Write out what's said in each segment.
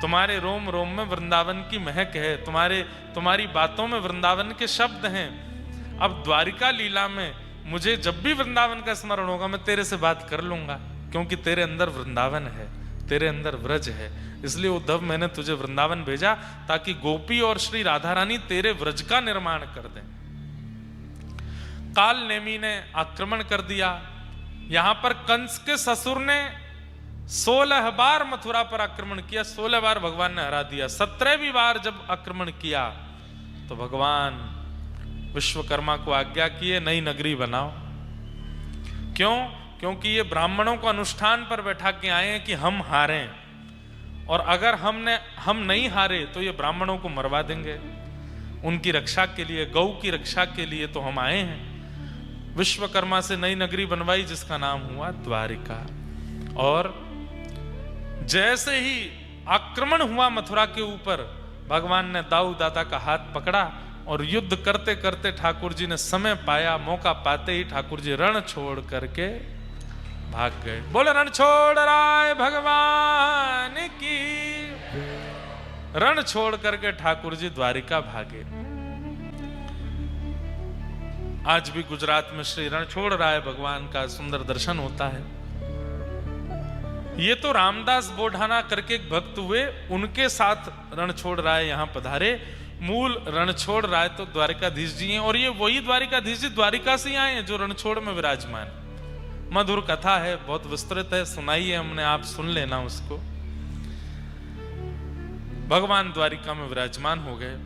तुम्हारे रोम रोम में वृंदावन की महक है, तुम्हारी बातों में वृंदावन के शब्द हैं। अब द्वारिका लीला में मुझे जब भी वृंदावन का स्मरण होगा मैं तेरे से बात कर लूंगा, क्योंकि तेरे अंदर वृंदावन है, तेरे अंदर व्रज है। इसलिए उद्धव मैंने तुझे वृंदावन भेजा ताकि गोपी और श्री राधा रानी तेरे व्रज का निर्माण कर दें। काल नेमी ने आक्रमण कर दिया। यहां पर कंस के ससुर ने 16 बार मथुरा पर आक्रमण किया, 16 बार भगवान ने हरा दिया। 17वीं बार जब आक्रमण किया तो भगवान विश्वकर्मा को आज्ञा किए नई नगरी बनाओ। क्यों? क्योंकि ये ब्राह्मणों को अनुष्ठान पर बैठा के आए हैं कि हम हारें, और अगर हम नहीं हारे तो ये ब्राह्मणों को मरवा देंगे। उनकी रक्षा के लिए, गौ की रक्षा के लिए तो हम आए हैं। विश्वकर्मा से नई नगरी बनवाई जिसका नाम हुआ द्वारिका। और जैसे ही आक्रमण हुआ मथुरा के ऊपर, भगवान ने दाऊ दादा का हाथ पकड़ा और युद्ध करते करते ठाकुर जी ने समय पाया, मौका पाते ही ठाकुर जी रण छोड़ करके भाग गए। बोले रण छोड़ राय भगवान की। रण छोड़ करके ठाकुर जी द्वारिका भागे। आज भी गुजरात में श्री रण छोड़ राय भगवान का सुंदर दर्शन होता है। ये तो रामदास बोढ़ाना करके एक भक्त हुए, उनके साथ रण छोड़ राय यहां पधारे। मूल रणछोड़ राय तो द्वारिकाधीश जी हैं, और ये वही द्वारिकाधीश जी द्वारिका से आए हैं जो रणछोड़ में विराजमान। मधुर कथा है, बहुत विस्तृत है, सुनाई है हमने, आप सुन लेना उसको। भगवान द्वारिका में विराजमान हो गए।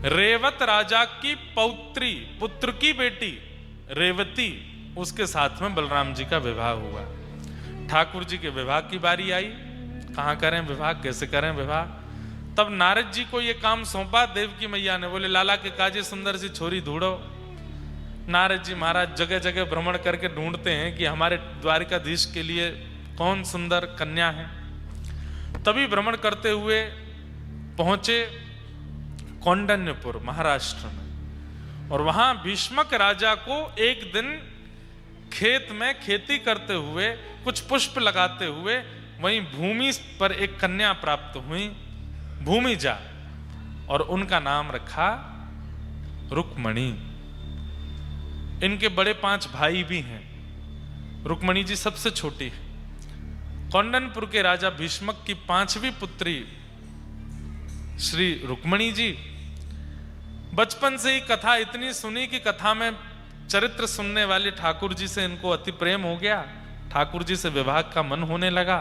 रेवत राजा की पौत्री, पुत्र की बेटी रेवती, उसके साथ में बलराम जी का विवाह हुआ। ठाकुर जी के विवाह की बारी आई। कहां करें विवाह, कैसे करें विवाह? तब नारद जी को यह काम सौंपा देवकी मैया ने। बोले लाला के काजे सुंदर सी छोरी ढूंढो। नारद जी महाराज जगह जगह भ्रमण करके ढूंढते हैं कि हमारे द्वारिकाधीश के लिए कौन सुंदर कन्या है। तभी भ्रमण करते हुए पहुंचे कौंडन्यपुर महाराष्ट्र में, और वहां भीष्मक राजा को एक दिन खेत में खेती करते हुए, कुछ पुष्प लगाते हुए, वहीं भूमि पर एक कन्या प्राप्त हुई, भूमिजा, और उनका नाम रखा रुक्मणी। इनके बड़े 5 भाई भी हैं। रुक्मणी जी सबसे छोटी है। कौंडनपुर के राजा भीष्मक की 5वीं पुत्री श्री रुक्मणी जी। बचपन से ही कथा इतनी सुनी कि कथा में चरित्र सुनने वाले ठाकुर जी से इनको अति प्रेम हो गया। ठाकुर जी से विवाह का मन होने लगा।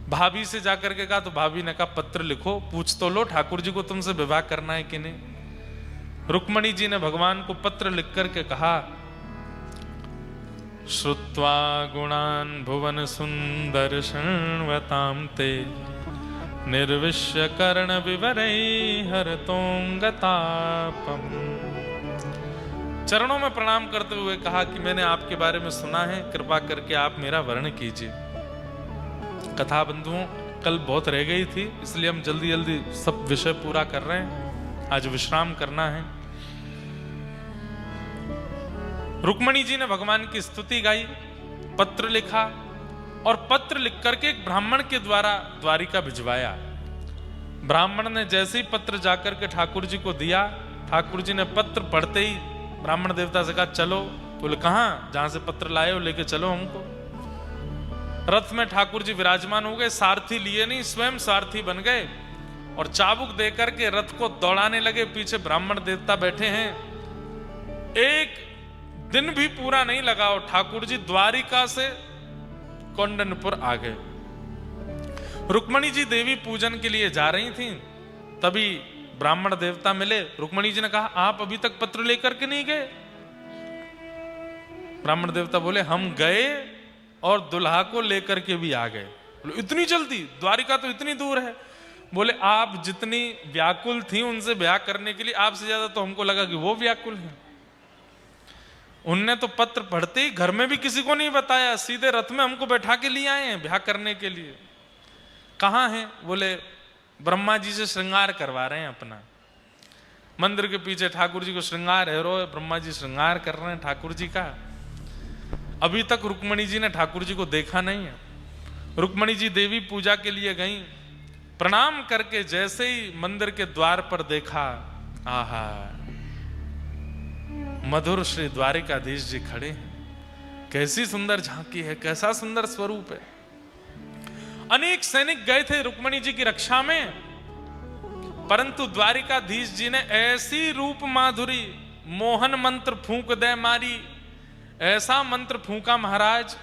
भाभी से जाकर के कहा तो भाभी ने कहा पत्र लिखो, पूछ तो लो ठाकुर जी को तुमसे विवाह करना है कि नहीं। रुक्मणी जी ने भगवान को पत्र लिख करके कहा, श्रुत्वा गुणान भुवन सुंदर शृण्वतां ते निर्विश्य कर्ण विवरै हरतोंगतापम। चरणों में प्रणाम करते हुए कहा कि मैंने आपके बारे में सुना है, कृपा करके आप मेरा वर्ण कीजिए। कथा बंधुओं कल बहुत रह गई थी, इसलिए हम जल्दी जल्दी सब विषय पूरा कर रहे हैं। आज विश्राम करना है। रुक्मणी जी ने भगवान की स्तुति गाई, पत्र लिखा, और पत्र लिख करके एक ब्राह्मण के द्वारा द्वारिका भिजवाया। ब्राह्मण ने जैसे ही पत्र जाकर के ठाकुर जी को दिया, ठाकुर जी ने पत्र पढ़ते ही ब्राह्मण देवता से कहा चलो। बोले कहां? जहां से पत्र लाए हो लेके चलो हमको। रथ में ठाकुर जी विराजमान हो गए, सारथी लिए नहीं, स्वयं सारथी बन गए और चाबुक देकर के रथ को दौड़ाने लगे। पीछे ब्राह्मण देवता बैठे हैं। एक दिन भी पूरा नहीं लगा और ठाकुर जी द्वारिका से कौंडनपुर आ गए। रुक्मणी जी देवी पूजन के लिए जा रही थीं, तभी ब्राह्मण देवता मिले। रुक्मणी जी ने कहा आप अभी तक पत्र लेकर के नहीं गए? ब्राह्मण देवता बोले हम गए और दुल्हा को लेकर के भी आ गए। बोले इतनी जल्दी? द्वारिका तो इतनी दूर है। बोले आप जितनी व्याकुल थी उनसे ब्याह करने के लिए, आपसे ज्यादा तो हमको लगा कि वो व्याकुल है। उनने तो पत्र पढ़ते ही घर में भी किसी को नहीं बताया, सीधे रथ में हमको बैठा के लिए आए हैं ब्याह करने के लिए। कहाँ हैं? बोले ब्रह्मा जी से श्रृंगार करवा रहे हैं अपना। मंदिर के पीछे ठाकुर जी को श्रृंगार है, रो ब्रह्मा जी श्रृंगार कर रहे हैं ठाकुर जी का। अभी तक रुक्मणी जी ने ठाकुर जी को देखा नहीं है। रुक्मणी जी देवी पूजा के लिए गईं, प्रणाम करके जैसे ही मंदिर के द्वार पर देखा, आहा, मधुर श्री द्वारिकाधीश जी खड़े हैं। कैसी सुंदर झांकी है, कैसा सुंदर स्वरूप है। अनेक सैनिक गए थे रुक्मणी जी की रक्षा में, परंतु द्वारिकाधीश जी ने ऐसी रूप माधुरी, मोहन मंत्र फूंक दे मारी, ऐसा मंत्र फूंका महाराज,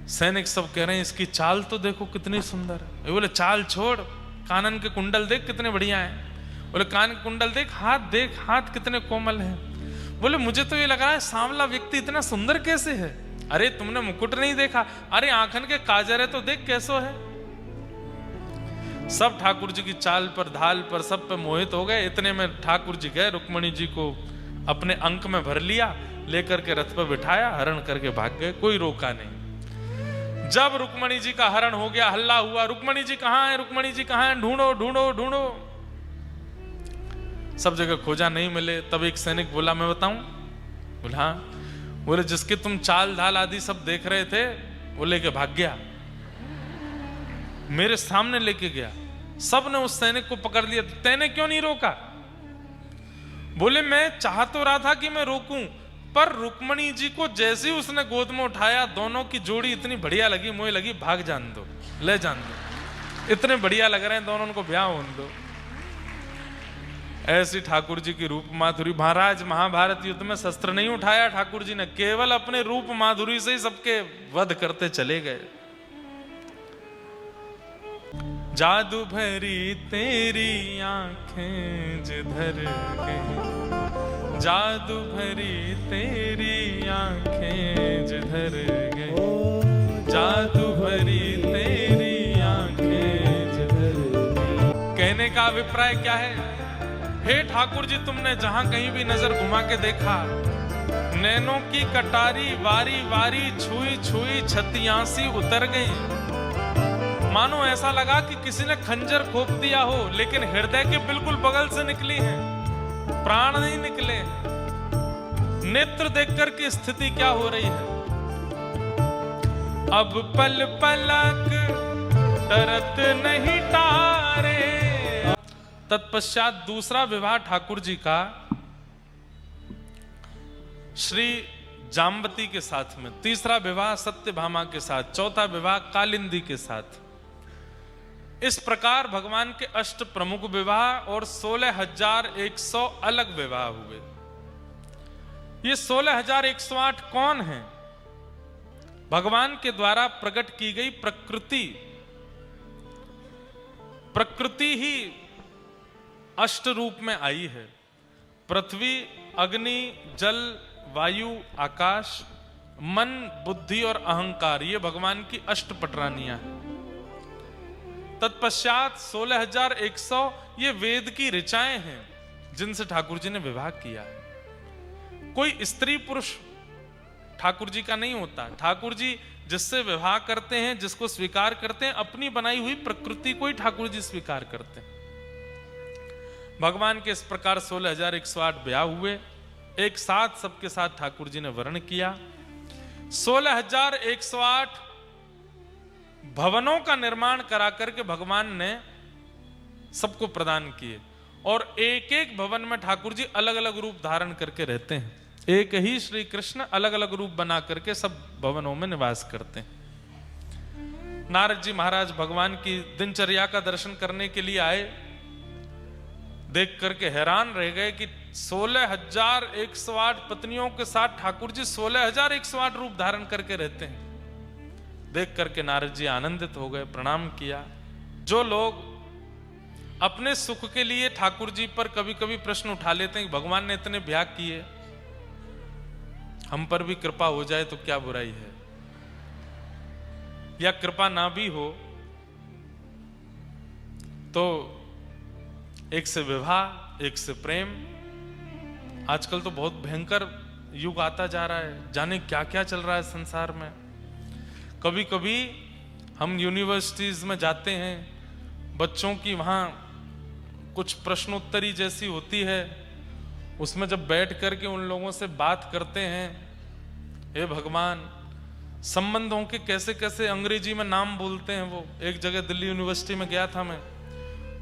सैनिक सब कह रहे हैं इसकी चाल तो देखो कितनी सुंदर है। बोले चाल छोड़, कानन के कुंडल देख कितने बढ़िया हैं। बोले कान के कुंडल देख, हाथ देख, हाथ कितने कोमल हैं। बोले मुझे तो ये लग रहा है सांवला व्यक्ति इतना सुंदर कैसे है। अरे तुमने मुकुट नहीं देखा, अरे आंखन के काजर है तो देख कैसो है। सब ठाकुर जी की चाल पर, धाल पर, सब पे मोहित हो गए। इतने में ठाकुर जी गए, रुक्मणी जी को अपने अंक में भर लिया, लेकर के रथ पर बिठाया, हरण करके भाग गए, कोई रोका नहीं। जब रुक्मणी जी का हरण हो गया, हल्ला हुआ, रुक्मणी जी कहां है, रुक्मणी जी कहां है, ढूंढो ढूंढो ढूंढो। सब जगह खोजा, नहीं मिले। तब एक सैनिक बोला मैं बताऊं। बोला हाँ। बोले जिसके तुम चाल ढाल आदि सब देख रहे थे वो लेके भाग गया, मेरे सामने लेके गया। सब ने उस सैनिक को पकड़ लिया, तैने क्यों नहीं रोका। बोले मैं चाह तो रहा था कि मैं रोकूं, पर रुक्मणी जी को जैसे ही उसने गोद में उठाया, दोनों की जोड़ी इतनी बढ़िया लगी, मुझे लगी भाग जान दो, ले जान दो, इतने बढ़िया लग रहे हैं दोनों, को ब्याह होने दो। ऐसी ठाकुर जी की रूप माधुरी। महाराज महाभारत युद्ध में शस्त्र नहीं उठाया ठाकुर जी ने, केवल अपने रूप माधुरी से ही सबके वध करते चले गए। जादू भरी तेरी आंखें जिधर गई, जादू भरी तेरी आंखें जिधर गई, जादू भरी तेरी आंखें जिधर गई। कहने का अभिप्राय क्या है। हे ठाकुर जी, तुमने जहां कहीं भी नजर घुमा के देखा, नैनों की कटारी वारी वारी छुई छुई छतियांसी उतर गई। मानो ऐसा लगा कि किसी ने खंजर खोप दिया हो, लेकिन हृदय के बिल्कुल बगल से निकली है, प्राण नहीं निकले। नेत्र देखकर की स्थिति क्या हो रही है। अब पल पलक तरत नहीं तारे। तत्पश्चात दूसरा विवाह ठाकुर जी का श्री जाम्बती के साथ में, तीसरा विवाह सत्यभामा के साथ, चौथा विवाह कालिंदी के साथ। इस प्रकार भगवान के अष्ट प्रमुख विवाह और 16,100 अलग विवाह हुए। ये 16,108 कौन हैं? भगवान के द्वारा प्रकट की गई प्रकृति। प्रकृति ही अष्ट रूप में आई है। पृथ्वी, अग्नि, जल, वायु, आकाश, मन, बुद्धि और अहंकार, ये भगवान की अष्ट पटरानियां हैं। तत्पश्चात 16,100 ये वेद की ऋचाएं हैं जिनसे ठाकुर जी ने विवाह किया है। कोई स्त्री पुरुष ठाकुर जी का नहीं होता। ठाकुर जी जिससे विवाह करते हैं, जिसको स्वीकार करते हैं, अपनी बनाई हुई प्रकृति को ही ठाकुर जी स्वीकार करते हैं। भगवान के इस प्रकार 16,108 ब्याह हुए, एक साथ सबके साथ ठाकुर जी ने वर्ण किया। 16,108 भवनों का निर्माण करा करके भगवान ने सबको प्रदान किए, और एक एक भवन में ठाकुर जी अलग अलग रूप धारण करके रहते हैं। एक ही श्री कृष्ण अलग अलग रूप बना करके सब भवनों में निवास करते हैं। नारद जी महाराज भगवान की दिनचर्या का दर्शन करने के लिए आए, देख करके हैरान रह गए कि 16,108 पत्नियों के साथ ठाकुर जी 16,108 रूप धारण करके रहते हैं। देख करके नारद जी आनंदित हो गए, प्रणाम किया। जो लोग अपने सुख के लिए ठाकुर जी पर कभी कभी प्रश्न उठा लेते हैं कि भगवान ने इतने ब्याह किए, हम पर भी कृपा हो जाए तो क्या बुराई है, या कृपा ना भी हो तो एक से विवाह, एक से प्रेम। आजकल तो बहुत भयंकर युग आता जा रहा है, जाने क्या क्या चल रहा है संसार में। कभी कभी हम यूनिवर्सिटीज में जाते हैं, बच्चों की वहाँ कुछ प्रश्नोत्तरी जैसी होती है, उसमें जब बैठ करके उन लोगों से बात करते हैं, हे भगवान संबंधों के कैसे कैसे अंग्रेजी में नाम बोलते हैं वो। एक जगह दिल्ली यूनिवर्सिटी में गया था मैं,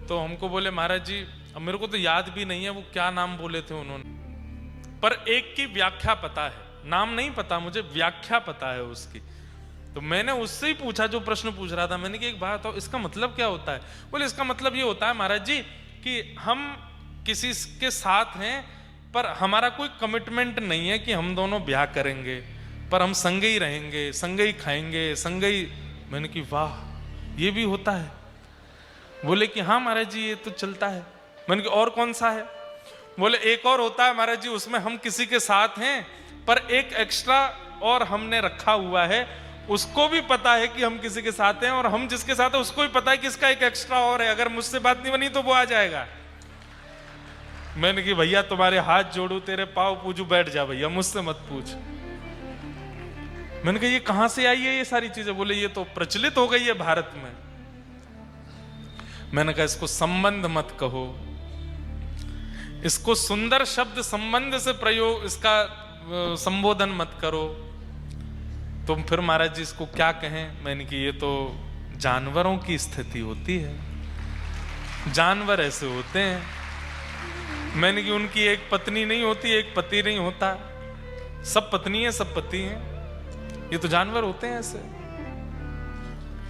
तो हमको बोले महाराज जी, अब मेरे को तो याद भी नहीं है वो क्या नाम बोले थे उन्होंने, पर एक की व्याख्या पता है, नाम नहीं पता मुझे, व्याख्या पता है उसकी। तो मैंने उससे ही पूछा जो प्रश्न पूछ रहा था, मैंने कहा एक बात हो, इसका मतलब क्या होता है? बोले इसका मतलब ये होता है महाराज जी कि हम किसी के साथ हैं पर हमारा कोई कमिटमेंट नहीं है कि हम दोनों ब्याह करेंगे, पर हम संगे ही रहेंगे, संगे ही खाएंगे, संगे ही। मैंने की वाह, ये भी होता है? बोले कि हाँ महाराज जी ये तो चलता है। मैंने कहा और कौन सा है? बोले एक और होता है महाराज जी, उसमें हम किसी के साथ हैं पर एक एक्स्ट्रा और हमने रखा हुआ है, उसको भी पता है कि हम किसी के साथ हैं और हम जिसके साथ है उसको भी पता है कि इसका एक एक्स्ट्रा और है, अगर मुझसे बात नहीं बनी तो वो आ जाएगा। मैंने कहा भैया तुम्हारे हाथ जोड़ू, तेरे पाँव पूजू, बैठ जा भैया, मुझसे मत पूछ। मैंने कहा ये कहां से आई है ये सारी चीजें? बोले ये तो प्रचलित हो गई है भारत में। मैंने कहा इसको संबंध मत कहो, इसको सुंदर शब्द संबंध से प्रयोग, इसका संबोधन मत करो। तुम फिर महाराज जी इसको क्या कहें? मैंने कि ये तो जानवरों की स्थिति होती है, जानवर ऐसे होते हैं। मैंने कि उनकी एक पत्नी नहीं होती, एक पति नहीं होता, सब पत्नी है सब पति हैं, ये तो जानवर होते हैं ऐसे,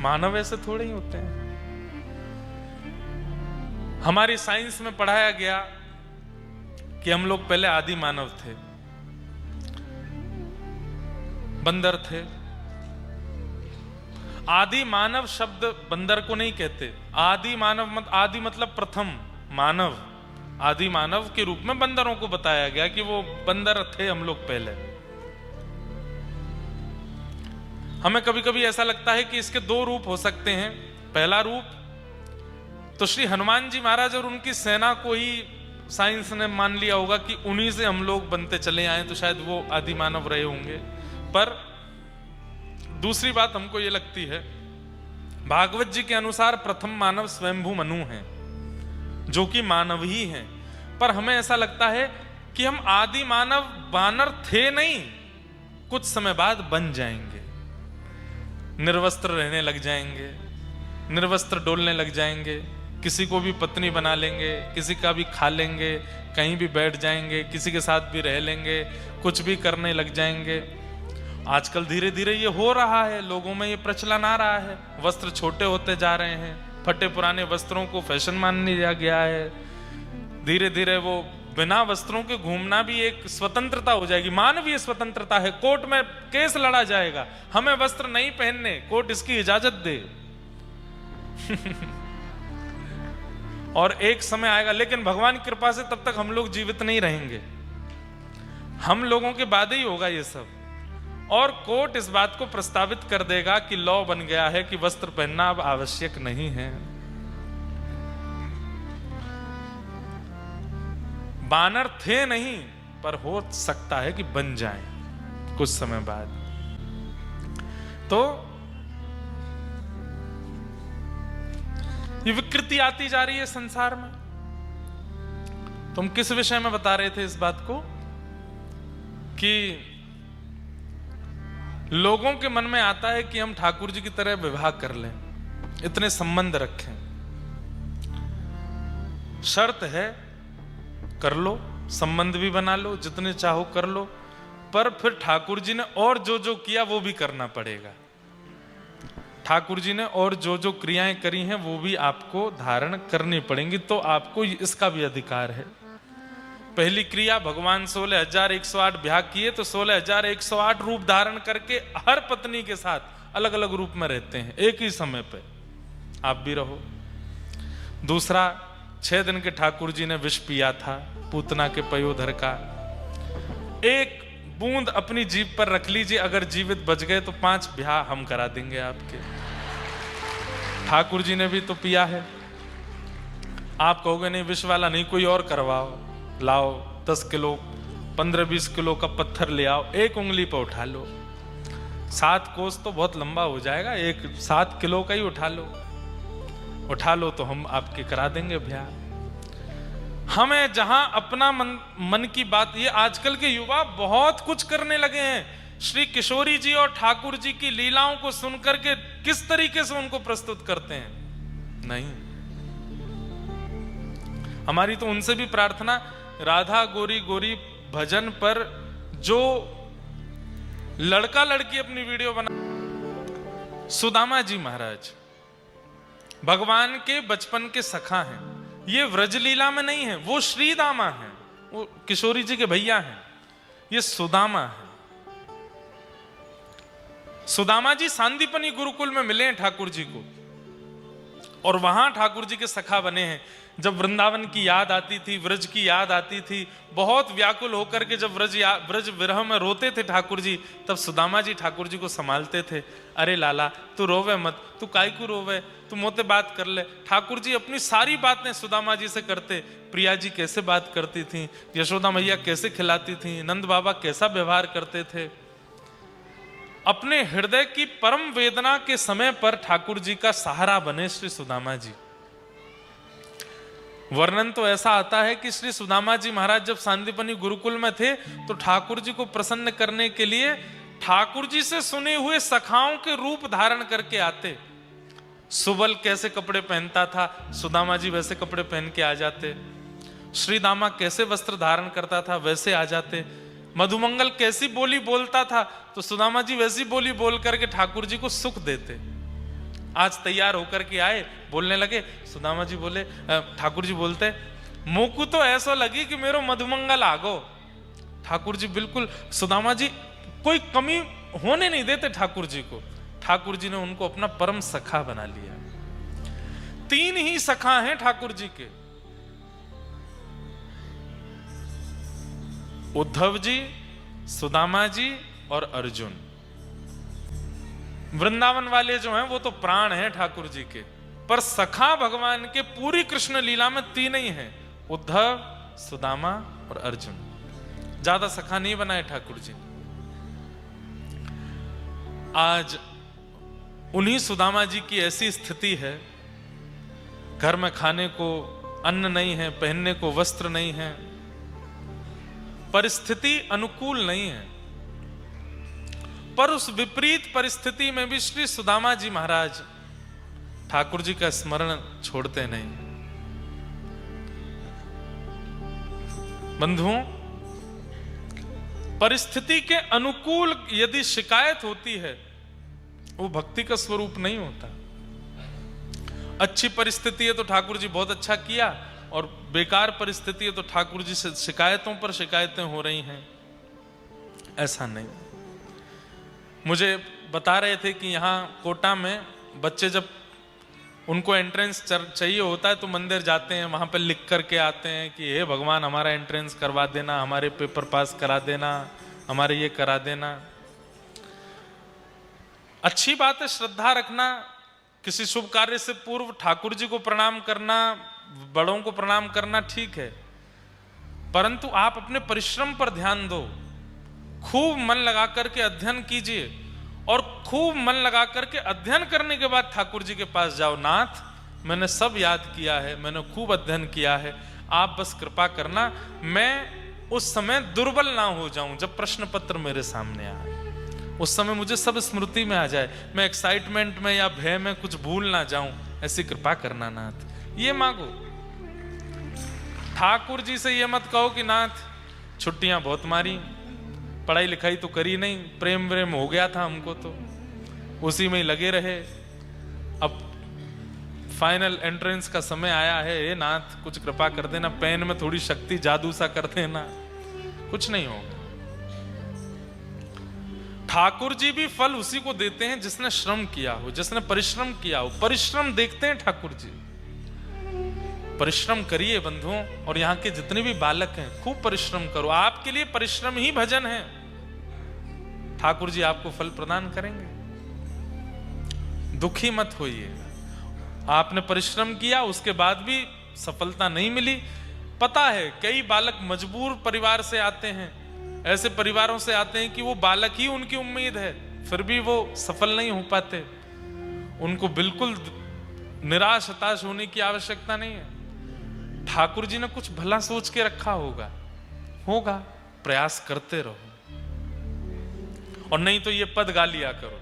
मानव ऐसे थोड़े ही होते हैं। हमारी साइंस में पढ़ाया गया कि हम लोग पहले आदि मानव थे, बंदर थे। आदि मानव शब्द बंदर को नहीं कहते, आदि मानव आदि मतलब प्रथम मानव, आदि मानव के रूप में बंदरों को बताया गया कि वो बंदर थे हम लोग पहले। हमें कभी कभी ऐसा लगता है कि इसके दो रूप हो सकते हैं। पहला रूप तो श्री हनुमान जी महाराज और उनकी सेना को ही साइंस ने मान लिया होगा कि उन्हीं से हम लोग बनते चले आए, तो शायद वो आदि मानव रहे होंगे। पर दूसरी बात हमको ये लगती है, भागवत जी के अनुसार प्रथम मानव स्वयंभू मनु हैं, जो कि मानव ही हैं। पर हमें ऐसा लगता है कि हम आदि मानव वानर थे नहीं, कुछ समय बाद बन जाएंगे, निर्वस्त्र रहने लग जाएंगे, निर्वस्त्र डोलने लग जाएंगे, किसी को भी पत्नी बना लेंगे, किसी का भी खा लेंगे, कहीं भी बैठ जाएंगे, किसी के साथ भी रह लेंगे, कुछ भी करने लग जाएंगे। आजकल धीरे धीरे ये हो रहा है, लोगों में ये प्रचलन आ रहा है, वस्त्र छोटे होते जा रहे हैं, फटे पुराने वस्त्रों को फैशन मान लिया गया है। धीरे धीरे वो बिना वस्त्रों के घूमना भी एक स्वतंत्रता हो जाएगी, मानवीय स्वतंत्रता है। कोर्ट में केस लड़ा जाएगा, हमें वस्त्र नहीं पहनने, कोर्ट इसकी इजाजत दे। और एक समय आएगा, लेकिन भगवान की कृपा से तब तक हम लोग जीवित नहीं रहेंगे, हम लोगों के बाद ही होगा ये सब। और कोर्ट इस बात को प्रस्तावित कर देगा कि लॉ बन गया है कि वस्त्र पहनना अब आवश्यक नहीं है। बानर थे नहीं, पर हो सकता है कि बन जाएं कुछ समय बाद। तो ये विकृति आती जा रही है संसार में। तुम किस विषय में बता रहे थे इस बात को कि लोगों के मन में आता है कि हम ठाकुर जी की तरह विवाह कर लें, इतने संबंध रखें। शर्त है कर लो, संबंध भी बना लो, जितने चाहो कर लो, पर फिर ठाकुर जी ने और जो जो किया वो भी करना पड़ेगा। ठाकुर जी ने और जो जो क्रियाएं करी हैं वो भी आपको धारण करनी पड़ेंगी, तो आपको इसका भी अधिकार है। पहली क्रिया, भगवान 16,108 ब्याह किए, तो 16,108 रूप धारण करके हर पत्नी के साथ अलग अलग रूप में रहते हैं, एक ही समय पे आप भी रहो। दूसरा, 6 दिन के ठाकुर जी ने विष पिया था पूतना के पयोधर का, एक बूंद अपनी जीभ पर रख लीजिए, अगर जीवित बच गए तो 5 ब्याह हम करा देंगे आपके। ठाकुर जी ने भी तो पिया है। आप कहोगे नहीं विष वाला नहीं, कोई और करवाओ, लाओ 10 किलो 15-20 किलो का पत्थर ले आओ, एक उंगली पर उठा लो, 7 कोस तो बहुत लंबा हो जाएगा, एक 7 किलो का ही उठा लो तो हम आपके करा देंगे ब्याह। हमें जहां अपना मन की बात, ये आजकल के युवा बहुत कुछ करने लगे हैं, श्री किशोरी जी और ठाकुर जी की लीलाओं को सुनकर के किस तरीके से उनको प्रस्तुत करते हैं? नहीं। हमारी तो उनसे भी प्रार्थना, राधा गोरी गोरी भजन पर जो लड़का लड़की अपनी वीडियो बना, सुदामा जी महाराज भगवान के बचपन के सखा हैं। ये व्रजलीला में नहीं है, वो श्रीदामा हैं, वो किशोरी जी के भैया हैं, ये सुदामा है। सुदामा जी सांदीपनी गुरुकुल में मिले हैं ठाकुर जी को और वहां ठाकुर जी के सखा बने हैं। जब वृंदावन की याद आती थी, व्रज की याद आती थी, बहुत व्याकुल होकर के जब व्रज विरह में रोते थे ठाकुर जी, तब सुदामा जी ठाकुर जी को संभालते थे। अरे लाला तू रोवे मत, तू काय को रोवे, तू मोते बात कर ले। ठाकुर जी अपनी सारी बातें सुदामा जी से करते। प्रिया जी कैसे बात करती थी, यशोदा मैया कैसे खिलाती थी, नंद बाबा कैसा व्यवहार करते थे। अपने हृदय की परम वेदना के समय पर ठाकुर जी का सहारा बने श्री सुदामा जी। वर्णन तो ऐसा आता है कि श्री सुदामा जी महाराज जब सांदीपनी गुरुकुल में थे तो ठाकुर जी को प्रसन्न करने के लिए ठाकुर जी से सुने हुए सखाओं के रूप धारण करके आते। सुबल कैसे कपड़े पहनता था, सुदामा जी वैसे कपड़े पहन के आ जाते। श्रीदामा कैसे वस्त्र धारण करता था, वैसे आ जाते। मधुमंगल कैसी बोली बोलता था तो सुदामा जी वैसी बोली बोल करके ठाकुर जी को सुख देते। आज तैयार होकर के आए, बोलने लगे, सुदामा जी बोले, ठाकुर जी बोलते, मोकू तो ऐसा लगी कि मेरो मधुमंगल आगो। ठाकुर जी बिल्कुल, सुदामा जी कोई कमी होने नहीं देते ठाकुर जी को। ठाकुर जी ने उनको अपना परम सखा बना लिया। 3 ही सखा हैं ठाकुर जी के, उद्धव जी, सुदामा जी और अर्जुन। वृंदावन वाले जो हैं वो तो प्राण हैं ठाकुर जी के, पर सखा भगवान के पूरी कृष्ण लीला में 3 ही हैं, उद्धव, सुदामा और अर्जुन। ज्यादा सखा नहीं बनाए ठाकुर जी। आज उन्हीं सुदामा जी की ऐसी स्थिति है, घर में खाने को अन्न नहीं है, पहनने को वस्त्र नहीं है, परिस्थिति अनुकूल नहीं है। पर उस विपरीत परिस्थिति में भी श्री सुदामा जी महाराज ठाकुर जी का स्मरण छोड़ते नहीं। बंधुओं, परिस्थिति के अनुकूल यदि शिकायत होती है वो भक्ति का स्वरूप नहीं होता। अच्छी परिस्थिति है तो ठाकुर जी बहुत अच्छा किया, और बेकार परिस्थिति है तो ठाकुर जी से शिकायतों पर शिकायतें हो रही हैं, ऐसा नहीं। मुझे बता रहे थे कि यहाँ कोटा में बच्चे जब उनको एंट्रेंस चाहिए होता है तो मंदिर जाते हैं, वहां पर लिख करके आते हैं कि हे भगवान हमारा एंट्रेंस करवा देना, हमारे पेपर पास करा देना, हमारे ये करा देना। अच्छी बात है श्रद्धा रखना, किसी शुभ कार्य से पूर्व ठाकुर जी को प्रणाम करना, बड़ों को प्रणाम करना ठीक है, परंतु आप अपने परिश्रम पर ध्यान दो। खूब मन लगा करके अध्ययन कीजिए, और खूब मन लगा करके अध्ययन करने के बाद ठाकुर जी के पास जाओ, नाथ मैंने सब याद किया है, मैंने खूब अध्ययन किया है, आप बस कृपा करना मैं उस समय दुर्बल ना हो जाऊं। जब प्रश्न पत्र मेरे सामने आए उस समय मुझे सब स्मृति में आ जाए, मैं एक्साइटमेंट में या भय में कुछ भूल ना जाऊं, ऐसी कृपा करना नाथ। ये मांगो। ठाकुर जी से ये मत कहो कि नाथ छुट्टियां बहुत मारी, पढ़ाई लिखाई तो करी नहीं, प्रेम व्रेम हो गया था हमको तो उसी में ही लगे रहे, अब फाइनल एंट्रेंस का समय आया है, हे नाथ कुछ कृपा कर देना, पेन में थोड़ी शक्ति जादू सा कर देना। कुछ नहीं होगा। ठाकुर जी भी फल उसी को देते हैं जिसने श्रम किया हो, जिसने परिश्रम किया हो। परिश्रम देखते हैं ठाकुर जी। परिश्रम करिए बंधुओं, और यहाँ के जितने भी बालक हैं खूब परिश्रम करो। आपके लिए परिश्रम ही भजन है। ठाकुर जी आपको फल प्रदान करेंगे, दुखी मत होइए। आपने परिश्रम किया, उसके बाद भी सफलता नहीं मिली। पता है कई बालक मजबूर परिवार से आते हैं, ऐसे परिवारों से आते हैं कि वो बालक ही उनकी उम्मीद है, फिर भी वो सफल नहीं हो पाते। उनको बिल्कुल निराश हताश होने की आवश्यकता नहीं है। ठाकुर जी ने कुछ भला सोच के रखा होगा, प्रयास करते रहो। और नहीं तो ये पद गा लिया करो।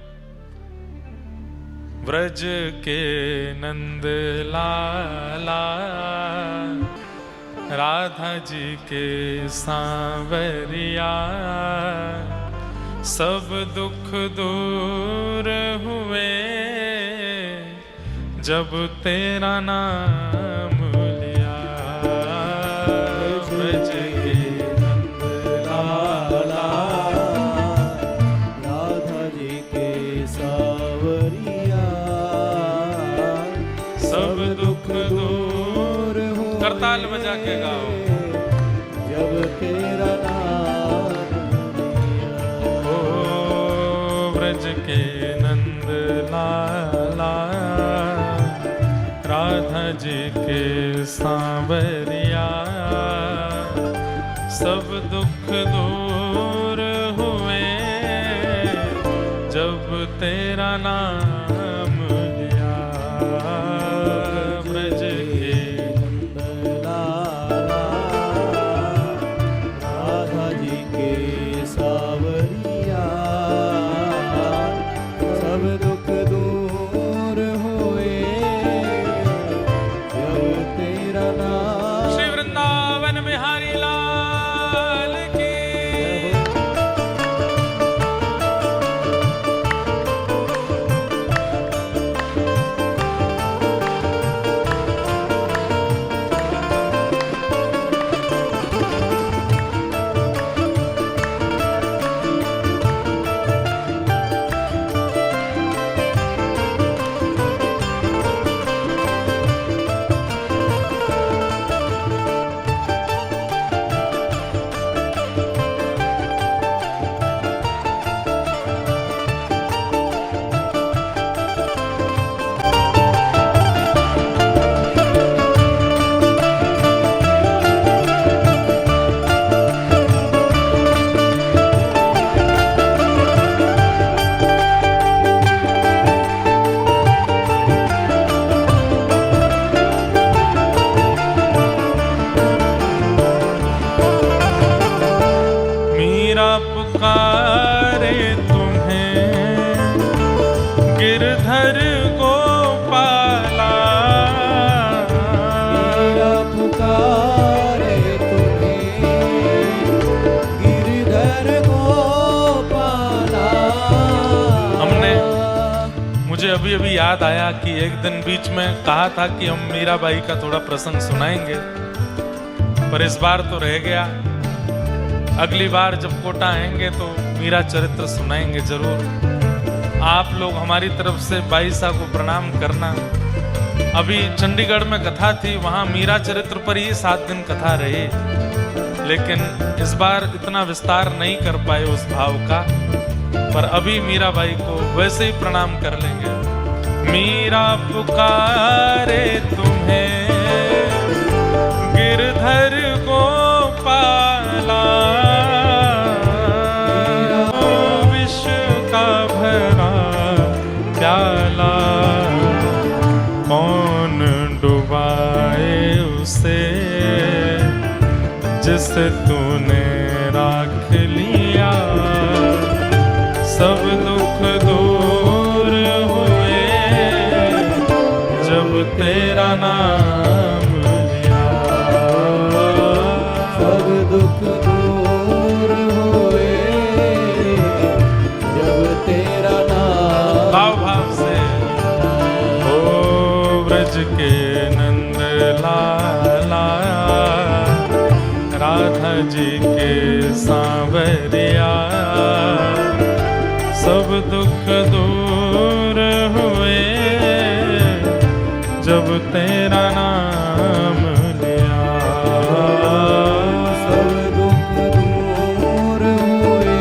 व्रज के नंद लाला राधा जी के सांवरिया, सब दुख दूर हुए जब तेरा नाम लिया। व्रज के नंद लाला राधा जी के सांवरिया, सब दुख दूर हुए करताल बजा के गाओ। जब तेरा नाम ओ व्रज के नंद लाला राधा जी के सांवरिया, सब दुख दूर हुए जब तेरा नाम लिया। व्रज के राधा जी के सांवरिया, सब दुख दूर हुए जब तेरा नाम। श्री वृंदावन बिहारी लाल की। मीरा पुकारे तुम्हें गिरधर गोपाला, मीरा पुकारे तुम्हें गिरधर गोपाला। मुझे अभी अभी याद आया कि एक दिन बीच में कहा था कि हम मीराबाई का थोड़ा प्रसंग सुनाएंगे, पर इस बार तो रह गया। अगली बार जब कोटा आएंगे तो मीरा चरित्र सुनाएंगे जरूर। आप लोग हमारी तरफ से बाई साहब को प्रणाम करना। अभी चंडीगढ़ में कथा थी, वहां मीरा चरित्र पर ही 7 दिन कथा रही, लेकिन इस बार इतना विस्तार नहीं कर पाए उस भाव का। पर अभी मीराबाई को वैसे ही प्रणाम कर लेंगे। मीरा पुकारे तुम्हें गिरधर गोपाला, विष का भरा प्याला कौन डुबाए उसे, जिसे तूने राख लिया। सब दुख दूर हुए जब तेरा नाम लिया। सब दुख दूर हुए जब तेरा नाम। भाव भाव से ओ व्रज के नंद लाला राधा जी के सांवरिया, सब दुख दूर हुए जब तेरा नाम लिया। सब दुख दूर हुए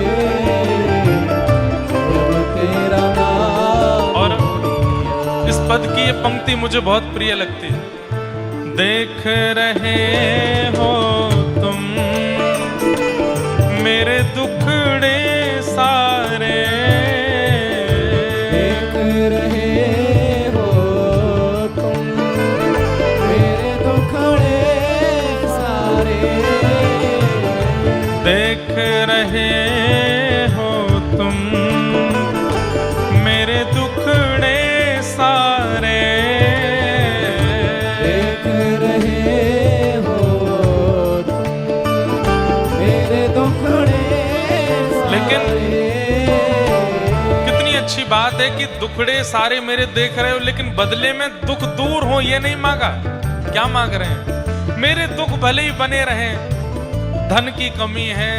जब तेरा नाम। और इस पद की ये पंक्ति मुझे बहुत प्रिय लगती है। देख रहे हो तुम मेरे दुखड़े सारे, देख रहे हो तुम मेरे दुखड़े सारे। देख रहे हो तुम दुखड़े सारे मेरे देख रहे हो, लेकिन बदले में दुख दूर हो ये नहीं मांगा। क्या मांग रहे हैं? मेरे दुख भले ही बने रहें, धन की कमी है,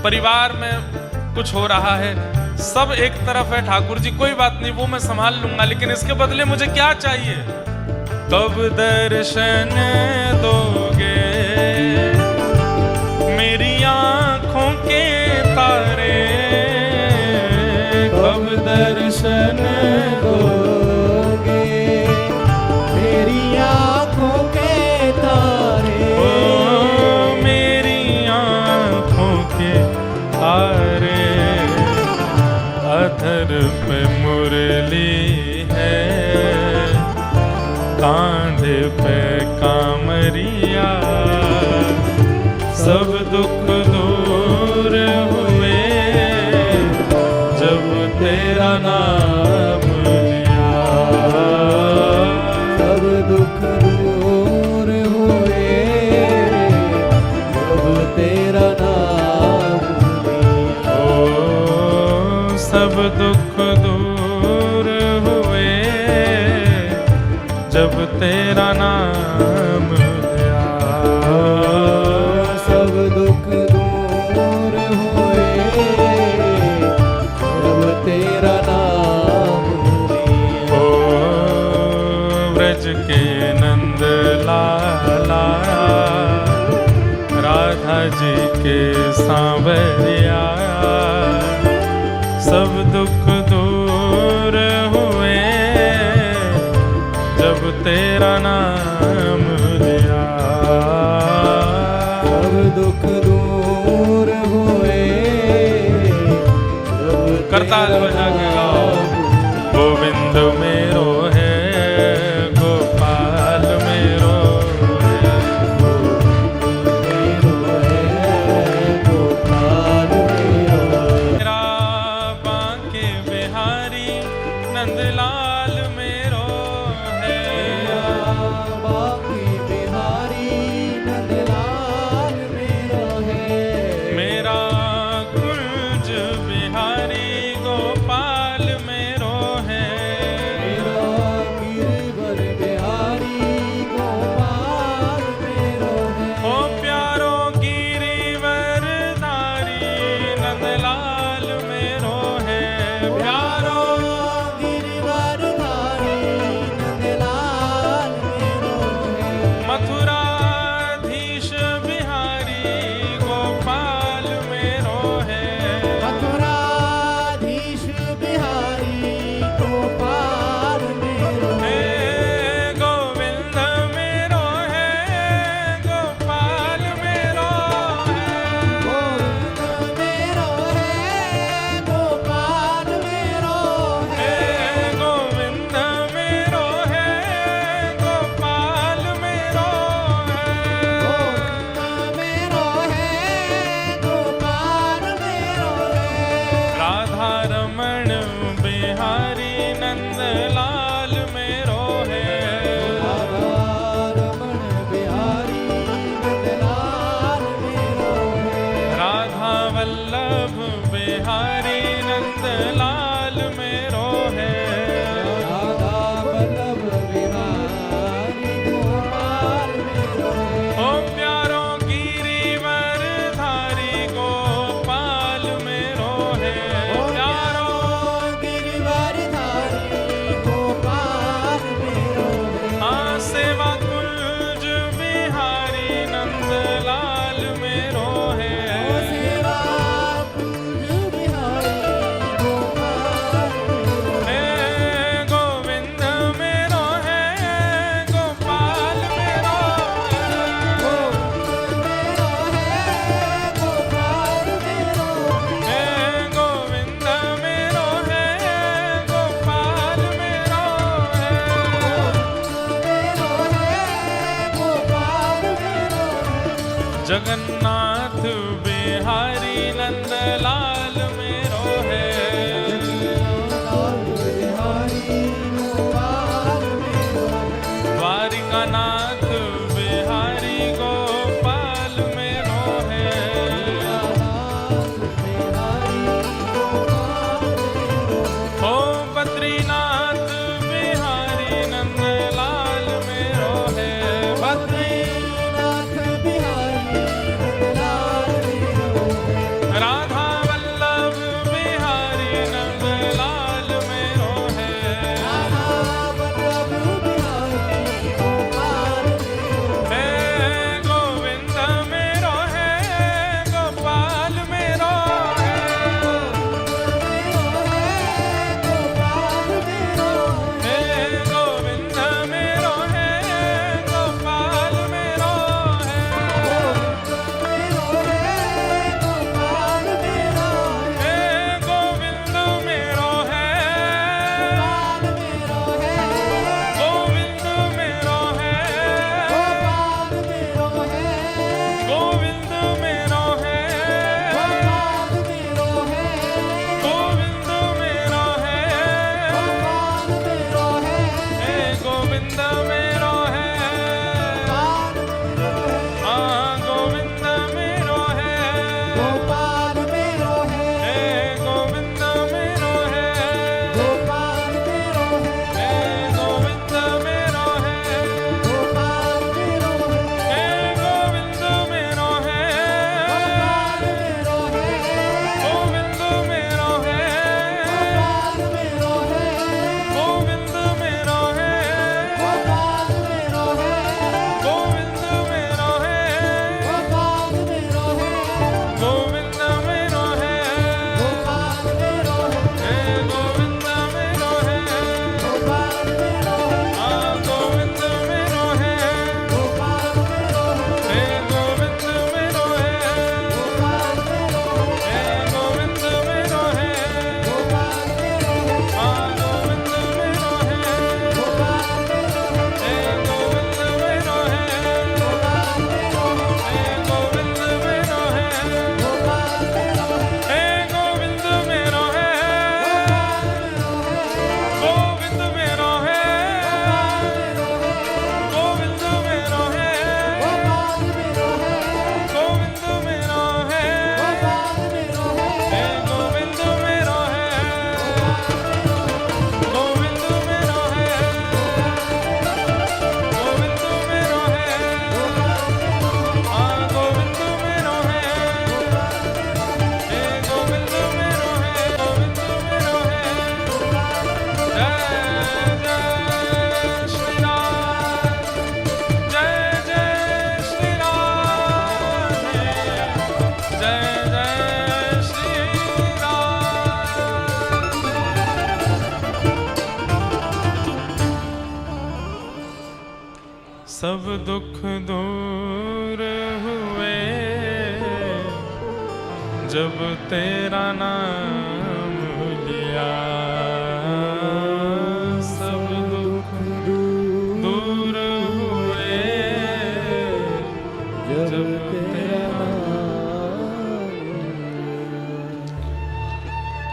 परिवार में कुछ हो रहा है, सब एक तरफ है ठाकुर जी, कोई बात नहीं, वो मैं संभाल लूंगा, लेकिन इसके बदले मुझे क्या चाहिए? कब दर्शन दोगे मेरी आंखों के तारे, कब दर्शन दोगे मेरी आँखों के तारे, ओ मेरी आंखों के तारे। अधर पे मुरली है, कांधे पे कामरिया, सब दुख दूर हुए जब तेरा नाम लिया। सब दुख दूर हुए जब तेरा नाम लिया। ओ सब दुख दूर हुए जब तेरा नाम लिया। सब दुख दूर हुए जब तेरा नाम लिया। ओ ब्रज के नंद लाला, राधा जी के सांवरिया, सब दुख दूर हुए जब तेरा नाम लिया। सब दुख दूर हुए जब करताल बजा के गाओ। गोविंद मेरो है, गोपाल मेरो है, गोपाल मेरो मेरा बांके बिहारी नंदलाल मेरो है। बाकी बिहारी नंदलाल मेरो है। मेरा कुंज बिहारी गोपाल मेरो है। मेरा गिरवर बिहारी गोपाल मेरो है। ओ प्यारो गिरिवर धारी नंदलाल मेरो है। प्यारो गिरवर धारी नंदलाल मेरो है। मथुराधीश बिहारी गोपाल मेरो है। मथुराधीश बिहारी गोपाल मेरो हे है। गोविंद मेरो है, गोपाल मेरो है। गोविंद मेरो है गोपाल मेरो हे है। गोविंद मेरो है, गोपाल मेरो है। गोविंद मेरो है गोपाल मेरो है। राधा रमण बिहारी नंदलाल मेरो है। राधा रमण बिहारी नंदलाल मेरो है। राधा वल्लभ बिहारी नंदलाल मेरो है। राधा वल्लभ बिहारी गोपाल मेरो है। ओ प्यारो गिरिवर धारी गोपाल मेरो है। प्यारो गिरवर धारी गोपाल मेरो है। हाँ सेवा कुंज बिहारी नंदलाल मेरो है। सेवा कुंज बिहारी गोपाल मेरो है। हे गोविंद मेरो है, गोपाल मेरो है। गोविंद मेरो है गोपाल मेरो है। हे गोविंद मेरो है, गोपाल मेरो है। गोपाल मेरो है। जगन्नाथ बिहारी नंदलाल मेरो है। जगन्नाथ बिहारी गोपाल मेरो है। द्वारिकानाथ बिहारी गोपाल मेरो है। नाथ बिहारी गोपाल मेरो है। ओ बद्रीनाथ गोविंद मेरो है, गोपाल मेरो है, हाँ गोविंद मेरो है, गोपाल मेरो है, हे गोविंद मेरो है, गोपाल मेरो है, हे गोविंद मेरो है, गोपाल मेरो है, हे गोविंद मेरो है, गोपाल मेरो है, गोविंद मेरो है, गोपाल मेरो है, गोविंद मेरो है, गोपाल मेरो है, गोविंद मेरो है, गोपाल मेरो है, हे गोविंद मेरो है, गोपाल मेरो है, हाँ गोविंद मेरो है, गोपाल मेरो है, हे गोविंद मेरो है, गोपाल मेरो है, हे गोविंद मेरो है, गोपाल मेरो है, हाँ गोविंद मेरो है, गोपाल मेरो है, हे गोविंद मेरो है, गोपाल मेरो है, हे गोविंद मेरो है, गोपाल मेरो है, हे गोविंद मेरो है, गोविंद मेरो है, गोविंद मेरो है, गोविंद मेरो है, हे गोविंद मेरो है, गोविंद मेरो है, गोविंद मेरो है, हाँ गोविंद मेरो है, हे गोविंद मेरो है, गोविंद मेरो है, जय जय श्री राम, जय जय श्री राम, जय जय श्री राम। सब दुख दूर हुए जब तेरा नाम लिया, सब दुख दूर हुए जब तेरा।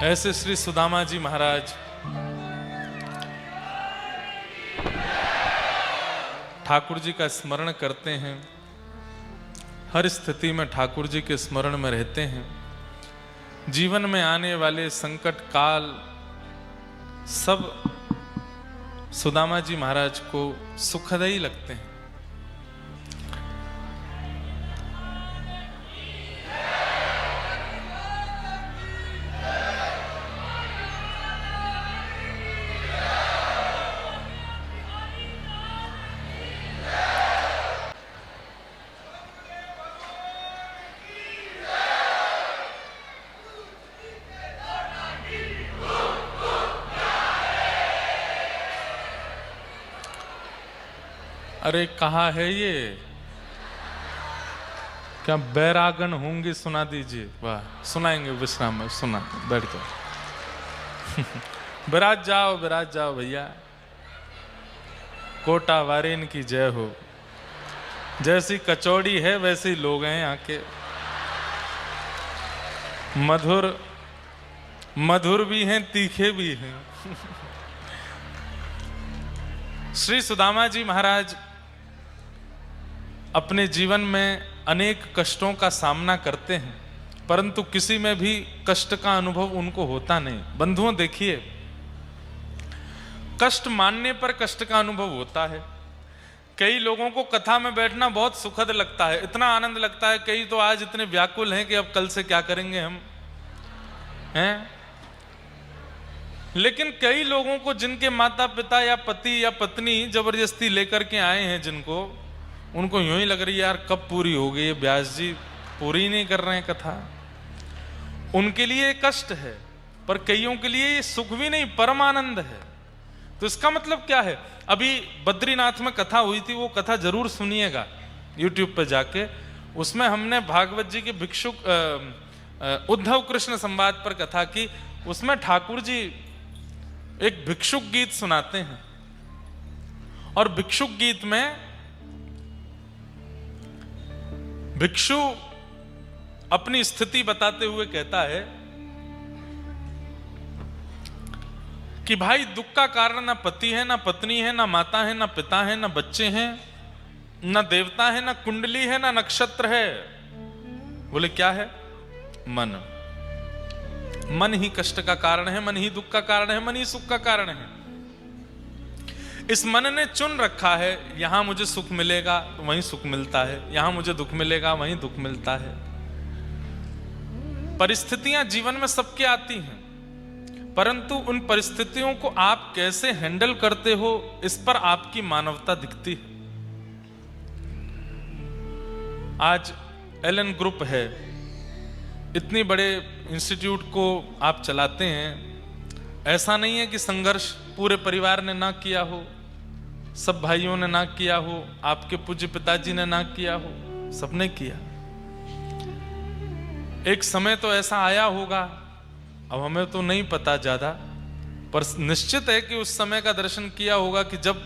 ऐसे श्री सुदामा जी महाराज ठाकुर जी का स्मरण करते हैं, हर स्थिति में ठाकुर जी के स्मरण में रहते हैं। जीवन में आने वाले संकट काल सब सुदामा जी महाराज को सुखदायी लगते हैं। अरे कहाँ है ये? क्या बैरागन होंगे? सुना दीजिए। वाह, सुनाएंगे विश्राम में। सुना, बैठ जाओ। विराज जाओ, विराज जाओ भैया। कोटा वारिन की जय हो। जैसी कचौड़ी है वैसे लोग हैं यहाँ के। मधुर मधुर भी हैं, तीखे भी हैं। श्री सुदामा जी महाराज अपने जीवन में अनेक कष्टों का सामना करते हैं, परंतु किसी में भी कष्ट का अनुभव उनको होता नहीं। बंधुओं देखिए, कष्ट मानने पर कष्ट का अनुभव होता है। कई लोगों को कथा में बैठना बहुत सुखद लगता है, इतना आनंद लगता है। कई तो आज इतने व्याकुल हैं कि अब कल से क्या करेंगे हम, हैं? लेकिन कई लोगों को जिनके माता पिता या पति या पत्नी जबरदस्ती लेकर के आए हैं, जिनको उनको यूं ही लग रही है यार कब पूरी हो गई, व्यास जी पूरी नहीं कर रहे हैं कथा। उनके लिए कष्ट है, पर कईयों के लिए ये सुख भी नहीं, परम आनंद है। तो इसका मतलब क्या है? अभी बद्रीनाथ में कथा हुई थी, वो कथा जरूर सुनिएगा YouTube पे जाके। उसमें हमने भागवत जी के भिक्षुक उद्धव कृष्ण संवाद पर कथा की। उसमें ठाकुर जी एक भिक्षुक गीत सुनाते हैं, और भिक्षुक गीत में भिक्षु अपनी स्थिति बताते हुए कहता है कि भाई दुख का कारण ना पति है, ना पत्नी है, ना माता है, ना पिता है, ना बच्चे हैं, ना देवता है, ना कुंडली है, ना नक्षत्र है। बोले क्या है? मन। मन ही कष्ट का कारण है, मन ही दुख का कारण है, मन ही सुख का कारण है। इस मन ने चुन रखा है, यहां मुझे सुख मिलेगा तो वहीं सुख मिलता है, यहां मुझे दुख मिलेगा वहीं दुख मिलता है। परिस्थितियां जीवन में सबके आती हैं, परंतु उन परिस्थितियों को आप कैसे हैंडल करते हो, इस पर आपकी मानवता दिखती है। आज एलन ग्रुप है, इतनी बड़े इंस्टीट्यूट को आप चलाते हैं। ऐसा नहीं है कि संघर्ष पूरे परिवार ने ना किया हो, सब भाइयों ने ना किया हो, आपके पूज्य पिताजी ने ना किया हो, सबने किया। एक समय तो ऐसा आया होगा, अब हमें तो नहीं पता ज्यादा, पर निश्चित है कि उस समय का दर्शन किया होगा कि जब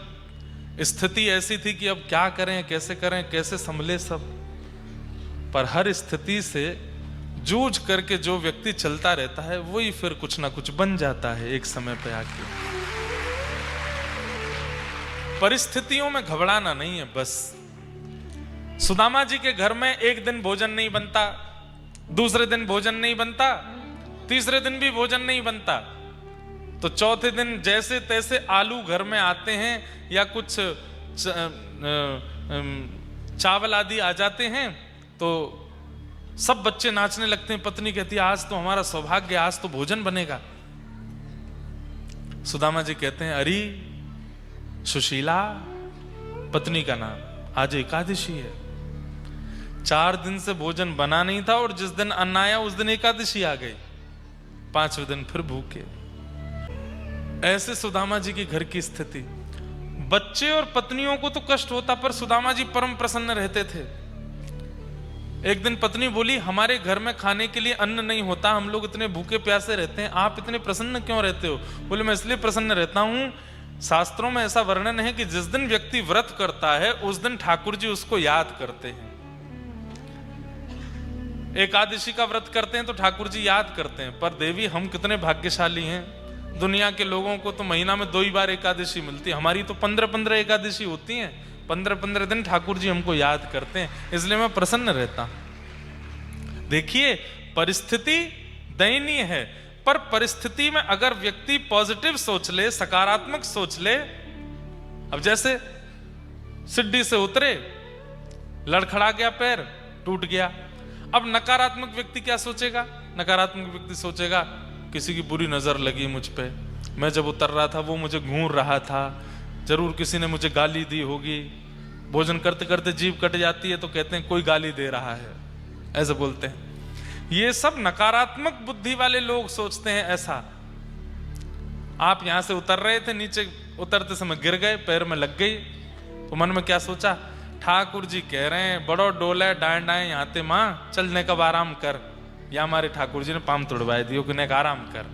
स्थिति ऐसी थी कि अब क्या करें, कैसे संभले सब। पर हर स्थिति से जूझ करके जो व्यक्ति चलता रहता है वही फिर कुछ ना कुछ बन जाता है एक समय पे आके। परिस्थितियों में घबराना नहीं है बस। सुदामा जी के घर में एक दिन भोजन नहीं बनता, दूसरे दिन भोजन नहीं बनता, तीसरे दिन भी भोजन नहीं बनता, तो चौथे दिन जैसे तैसे आलू घर में आते हैं या कुछ चावल आदि आ जाते हैं, तो सब बच्चे नाचने लगते हैं। पत्नी कहती है आज तो हमारा सौभाग्य, आज तो भोजन बनेगा। सुदामा जी कहते हैं अरे सुशीला, पत्नी का नाम, आज एकादशी है। 4 दिन से भोजन बना नहीं था और जिस दिन अन्न आया उस दिन एकादशी आ गई, 5वें दिन फिर भूखे। ऐसे सुदामा जी के घर की स्थिति। बच्चे और पत्नियों को तो कष्ट होता, पर सुदामा जी परम प्रसन्न रहते थे। एक दिन पत्नी बोली हमारे घर में खाने के लिए अन्न नहीं होता, हम लोग इतने भूखे प्यासे रहते हैं, आप इतने प्रसन्न क्यों रहते हो? बोले मैं इसलिए प्रसन्न रहता हूं, शास्त्रों में ऐसा वर्णन है कि जिस दिन व्यक्ति व्रत करता है उस दिन ठाकुर जी उसको याद करते हैं। एकादशी का व्रत करते हैं तो ठाकुर जी याद करते हैं। पर देवी हम कितने भाग्यशाली हैं, दुनिया के लोगों को तो महीना में 2 ही बार एकादशी मिलती है, हमारी तो 15-15 एकादशी होती हैं। 15-15 दिन ठाकुर जी हमको याद करते हैं, इसलिए मैं प्रसन्न रहता। देखिए परिस्थिति दयनीय है, पर परिस्थिति में अगर व्यक्ति पॉजिटिव सोच ले, सकारात्मक सोच ले। अब जैसे सिड्डी से उतरे, लड़खड़ा गया पैर, टूट गया। अब नकारात्मक व्यक्ति क्या सोचेगा? नकारात्मक व्यक्ति सोचेगा किसी की बुरी नजर लगी मुझ पे, मैं जब उतर रहा था वो मुझे घूर रहा था, जरूर किसी ने मुझे गाली दी होगी। भोजन करते करते जीभ कट जाती है तो कहते हैं कोई गाली दे रहा है, ऐसे बोलते हैं। ये सब नकारात्मक बुद्धि वाले लोग सोचते हैं ऐसा। आप यहां से उतर रहे थे, नीचे उतरते समय गिर गए, पैर में लग गई, तो मन में क्या सोचा? ठाकुर जी कह रहे हैं बड़ो डोले डांड आए यहाँ ते माँ, चलने कब आराम कर। या हमारे ठाकुर जी ने पाम तोड़वाए दियो कि ने आराम कर।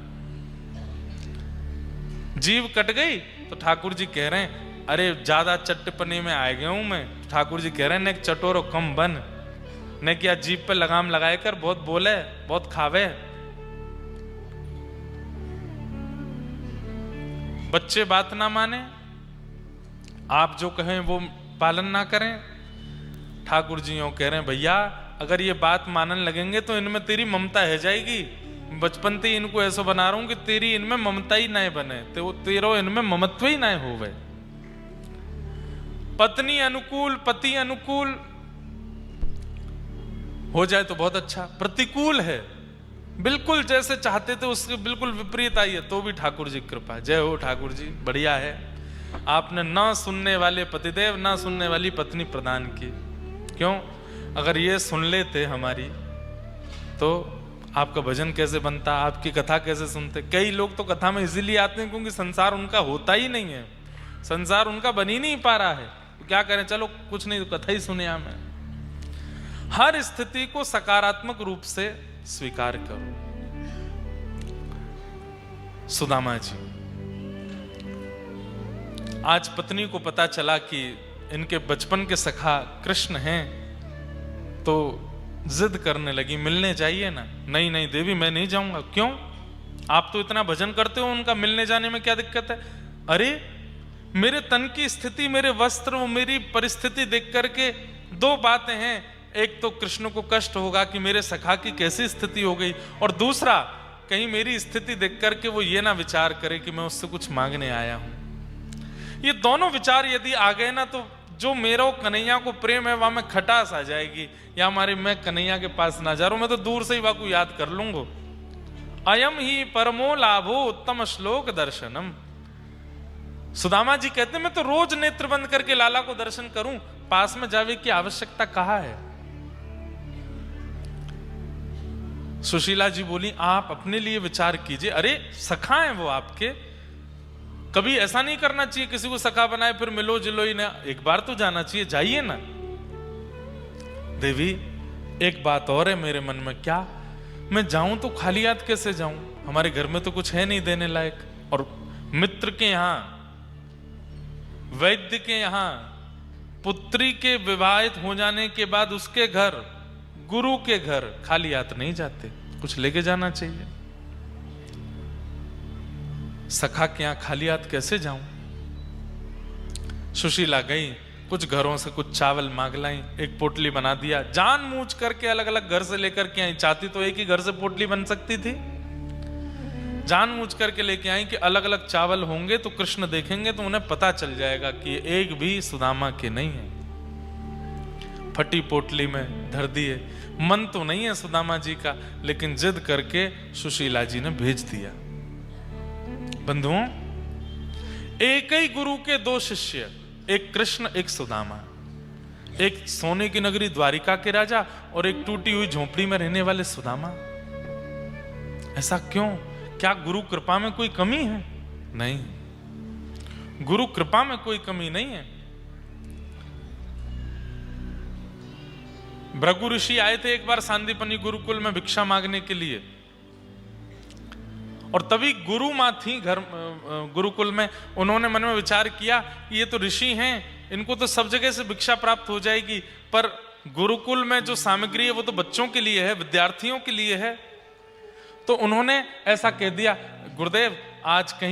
जीभ कट गई तो ठाकुर जी कह रहे हैं अरे ज्यादा चट्टपने में आ गया हूं मैं। ठाकुर जी कह रहे हैं ने चटोरो कम बन, ने क्या जीभ पे लगाम लगाए कर, बहुत बोले बहुत खावे। बच्चे बात ना माने, आप जो कहें वो पालन ना करें। ठाकुर जी यूं कह रहे हैं भैया अगर ये बात मानने लगेंगे तो इनमें तेरी ममता है जाएगी। बचपन से इनको ऐसा बना रहा हूं कि तेरी इनमें ममता ही ना बने, तो तेरो इनमें ममत्व ही ना होवे। पत्नी अनुकूल, पति अनुकूल हो जाए तो बहुत अच्छा। प्रतिकूल है, बिल्कुल जैसे चाहते थे उसके बिल्कुल विपरीत आई है, तो भी ठाकुर जी कृपा। जय हो ठाकुर जी, बढ़िया है। आपने ना सुनने वाले पतिदेव, ना सुनने वाली पत्नी प्रदान की। क्यों? अगर ये सुन लेते हमारी तो आपका भजन कैसे बनता, आपकी कथा कैसे सुनते। कई लोग तो कथा में इसीलिए आते हैं क्योंकि संसार उनका होता ही नहीं है, संसार उनका बन ही नहीं पा रहा है, तो क्या करें, चलो कुछ नहीं तो कथा ही सुने। हमें हर स्थिति को सकारात्मक रूप से स्वीकार करो। सुदामा जी, आज पत्नी को पता चला कि इनके बचपन के सखा कृष्ण हैं, तो जिद करने लगी मिलने जाइए ना। नहीं नहीं देवी मैं नहीं जाऊंगा। क्यों? आप तो इतना भजन करते हो, उनका मिलने जाने में क्या दिक्कत है? अरे मेरे तन की स्थिति, मेरे वस्त्र, मेरी परिस्थिति देख करके दो बातें हैं। एक तो कृष्ण को कष्ट होगा कि मेरे सखा की कैसी स्थिति हो गई, और दूसरा कहीं मेरी स्थिति देख करके वो ये ना विचार करे कि मैं उससे कुछ मांगने आया हूं। ये दोनों विचार यदि आ गए ना, तो जो मेरा कन्हैया को प्रेम है वहां में खटास आ जाएगी। या हमारे मैं कन्हैया के पास ना जा रहा हूं, मैं तो दूर से ही वाकू याद कर लूंगा। अयम ही परमो लाभो उत्तम श्लोक दर्शनम। सुदामा जी कहते हैं मैं तो रोज नेत्र बंद करके लाला को दर्शन करूं, पास में जावे की आवश्यकता कहां है? सुशीला जी बोली आप अपने लिए विचार कीजिए। अरे सखा हैं वो आपके, कभी ऐसा नहीं करना चाहिए किसी को सखा बनाए फिर मिलो जिलो ही ना, एक बार तो जाना चाहिए, जाइए ना। देवी एक बात और है मेरे मन में, क्या मैं जाऊं तो खाली हाथ कैसे जाऊं? हमारे घर में तो कुछ है नहीं देने लायक, और मित्र के यहां, वैद्य के यहां पुत्री के विवाहित हो जाने के बाद उसके घर, गुरु के घर खाली हाथ नहीं जाते, कुछ लेके जाना चाहिए। सखा के यहां खाली हाथ कैसे जाऊं? सुशीला गई, कुछ घरों से कुछ चावल मांग लाई, एक पोटली बना दिया, जानबूझ करके अलग अलग घर से लेकर के आई। चाहती तो एक ही घर से पोटली बन सकती थी, जानबूझ करके लेके आई कि अलग अलग चावल होंगे तो कृष्ण देखेंगे तो उन्हें पता चल जाएगा कि एक भी सुदामा के नहीं है। फटी पोटली में धर दिए। मन तो नहीं है सुदामा जी का, लेकिन जिद करके सुशीला जी ने भेज दिया। बंधुओं, एक ही गुरु के दो शिष्य, एक कृष्ण एक सुदामा, एक सोने की नगरी द्वारिका के राजा और एक टूटी हुई झोपड़ी में रहने वाले सुदामा। ऐसा क्यों? क्या गुरु कृपा में कोई कमी है? नहीं, गुरु कृपा में कोई कमी नहीं है। भृगु ऋषि आए थे एक बार सांदीपनी गुरुकुल में भिक्षा मांगने के लिए, और तभी गुरु मां थी घर गुरुकुल में। उन्होंने मन में विचार किया कि ये तो ऋषि हैं, इनको तो सब जगह से भिक्षा प्राप्त हो जाएगी, पर गुरुकुल में जो सामग्री है वो तो बच्चों के लिए है, विद्यार्थियों के लिए है। तो उन्होंने ऐसा कह दिया, गुरुदेव आज कहीं